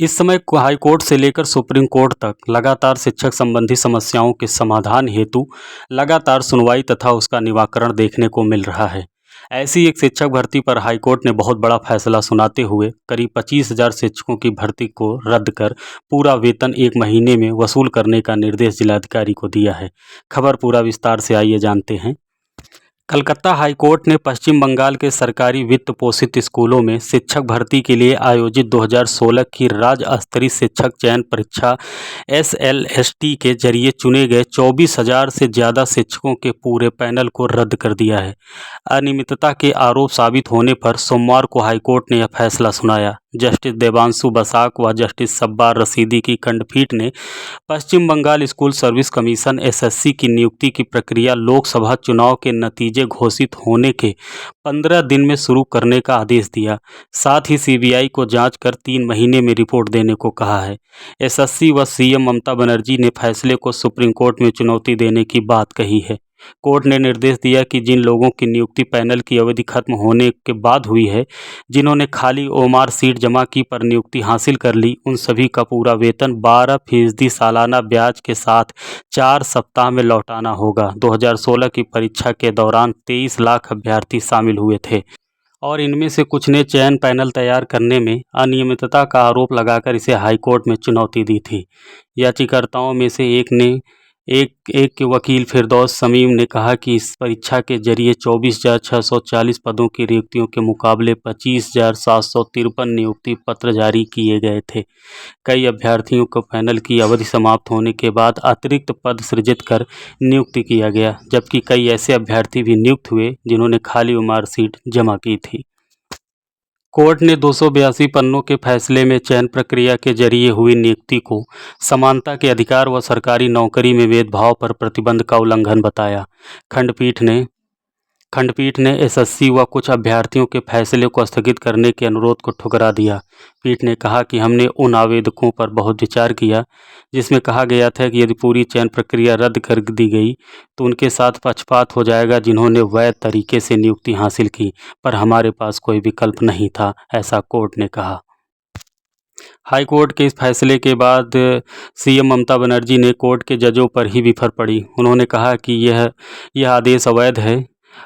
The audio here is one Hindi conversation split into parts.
इस समय हाई कोर्ट से लेकर सुप्रीम कोर्ट तक लगातार शिक्षक संबंधी समस्याओं के समाधान हेतु लगातार सुनवाई तथा उसका निराकरण देखने को मिल रहा है। ऐसी एक शिक्षक भर्ती पर हाई कोर्ट ने बहुत बड़ा फैसला सुनाते हुए करीब 25,000 शिक्षकों की भर्ती को रद्द कर पूरा वेतन 1 महीने में वसूल करने का निर्देश जिलाधिकारी को दिया है। खबर पूरा विस्तार से आइए जानते हैं। कलकत्ता हाई कोर्ट ने पश्चिम बंगाल के सरकारी वित्त पोषित स्कूलों में शिक्षक भर्ती के लिए आयोजित 2016 की राज्य स्तरीय शिक्षक चयन परीक्षा SLST के जरिए चुने गए 24,000 से ज़्यादा शिक्षकों के पूरे पैनल को रद्द कर दिया है। अनियमितता के आरोप साबित होने पर सोमवार को हाईकोर्ट ने यह फैसला सुनाया। जस्टिस देवांशु बसाक व जस्टिस सब्बार रशीदी की खंडपीठ ने Paschim Bengal school service commission SSC की नियुक्ति की प्रक्रिया लोकसभा चुनाव के नतीजे घोषित होने के 15 दिन में शुरू करने का आदेश दिया। साथ ही CBI को जांच कर 3 महीने में रिपोर्ट देने को कहा है। SSC व CM ममता बनर्जी ने फैसले को सुप्रीम कोर्ट में चुनौती देने की बात कही है। कोर्ट ने निर्देश दिया कि जिन लोगों की नियुक्ति पैनल की अवधि खत्म होने के बाद हुई है, जिन्होंने खाली OMR सीट जमा की पर नियुक्ति हासिल कर ली, उन सभी का पूरा वेतन 12% सालाना ब्याज के साथ 4 सप्ताह में लौटाना होगा। 2016 की परीक्षा के दौरान 23 लाख अभ्यर्थी शामिल हुए थे और इनमें से कुछ ने चयन पैनल तैयार करने में अनियमितता का आरोप लगाकर इसे हाईकोर्ट में चुनौती दी थी। याचिकाकर्ताओं में से एक के वकील फिरदौस शमीम ने कहा कि इस परीक्षा के जरिए 24,640 पदों की नियुक्तियों के मुकाबले 25,753 नियुक्ति पत्र जारी किए गए थे। कई अभ्यर्थियों को पैनल की अवधि समाप्त होने के बाद अतिरिक्त पद सृजित कर नियुक्ति किया गया, जबकि कई ऐसे अभ्यर्थी भी नियुक्त हुए जिन्होंने खाली OMR सीट जमा की थी। कोर्ट ने 282 पन्नों के फैसले में चयन प्रक्रिया के जरिए हुई नियुक्ति को समानता के अधिकार व सरकारी नौकरी में भेदभाव पर प्रतिबंध का उल्लंघन बताया। खंडपीठ ने SSC व कुछ अभ्यर्थियों के फैसले को स्थगित करने के अनुरोध को ठुकरा दिया। पीठ ने कहा कि हमने उन आवेदकों पर बहुत विचार किया जिसमें कहा गया था कि यदि पूरी चयन प्रक्रिया रद्द कर दी गई तो उनके साथ पक्षपात हो जाएगा जिन्होंने वैध तरीके से नियुक्ति हासिल की, पर हमारे पास कोई विकल्प नहीं था, ऐसा कोर्ट ने कहा। हाई कोर्ट के इस फैसले के बाद CM ममता बनर्जी ने कोर्ट के जजों पर ही बिफर पड़ी। उन्होंने कहा कि यह आदेश अवैध है।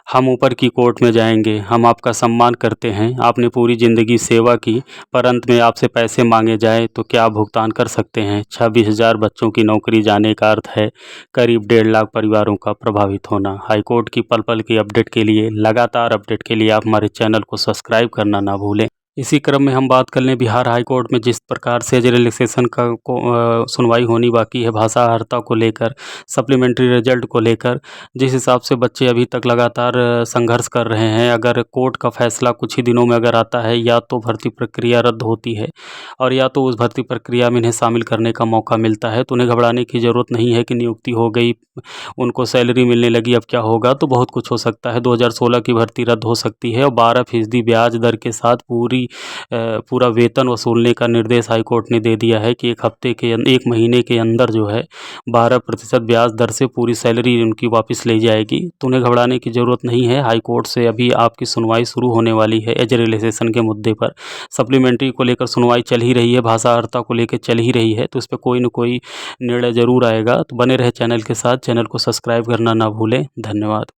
हम ऊपर की कोर्ट में जाएंगे। हम आपका सम्मान करते हैं। आपने पूरी ज़िंदगी सेवा की, पर अंत में आपसे पैसे मांगे जाए तो क्या आप भुगतान कर सकते हैं? 26,000 बच्चों की नौकरी जाने का अर्थ है करीब 1.5 लाख परिवारों का प्रभावित होना। हाईकोर्ट की पल पल की अपडेट के लिए, लगातार अपडेट के लिए आप हमारे चैनल को सब्सक्राइब करना ना भूलें। इसी क्रम में हम बात कर लें बिहार हाई कोर्ट में जिस प्रकार से एज रिलैक्सेशन का सुनवाई होनी बाकी है, भाषा अर्हता को लेकर, सप्लीमेंट्री रिजल्ट को लेकर, जिस हिसाब से बच्चे अभी तक लगातार संघर्ष कर रहे हैं। अगर कोर्ट का फैसला कुछ ही दिनों में अगर आता है, या तो भर्ती प्रक्रिया रद्द होती है और या तो उस भर्ती प्रक्रिया में इन्हें शामिल करने का मौका मिलता है, तो उन्हें घबराने की ज़रूरत नहीं है कि नियुक्ति हो गई, उनको सैलरी मिलने लगी, अब क्या होगा। तो बहुत कुछ हो सकता है। 2016 की भर्ती रद्द हो सकती है और 12% ब्याज दर के साथ पूरा वेतन वसूलने का निर्देश हाईकोर्ट ने दे दिया है कि 1 महीने के अंदर जो है 12% ब्याज दर से पूरी सैलरी उनकी वापस ले जाएगी। तो उन्हें घबराने की ज़रूरत नहीं है। हाईकोर्ट से अभी आपकी सुनवाई शुरू होने वाली है एज रिलैक्सेशन के मुद्दे पर। सप्लीमेंट्री को लेकर सुनवाई चल ही रही है, भाषा अर्हता को लेकर चल ही रही है, तो इस पर कोई न कोई निर्णय ज़रूर आएगा। तो बने रहे चैनल के साथ, चैनल को सब्सक्राइब करना ना भूलें। धन्यवाद।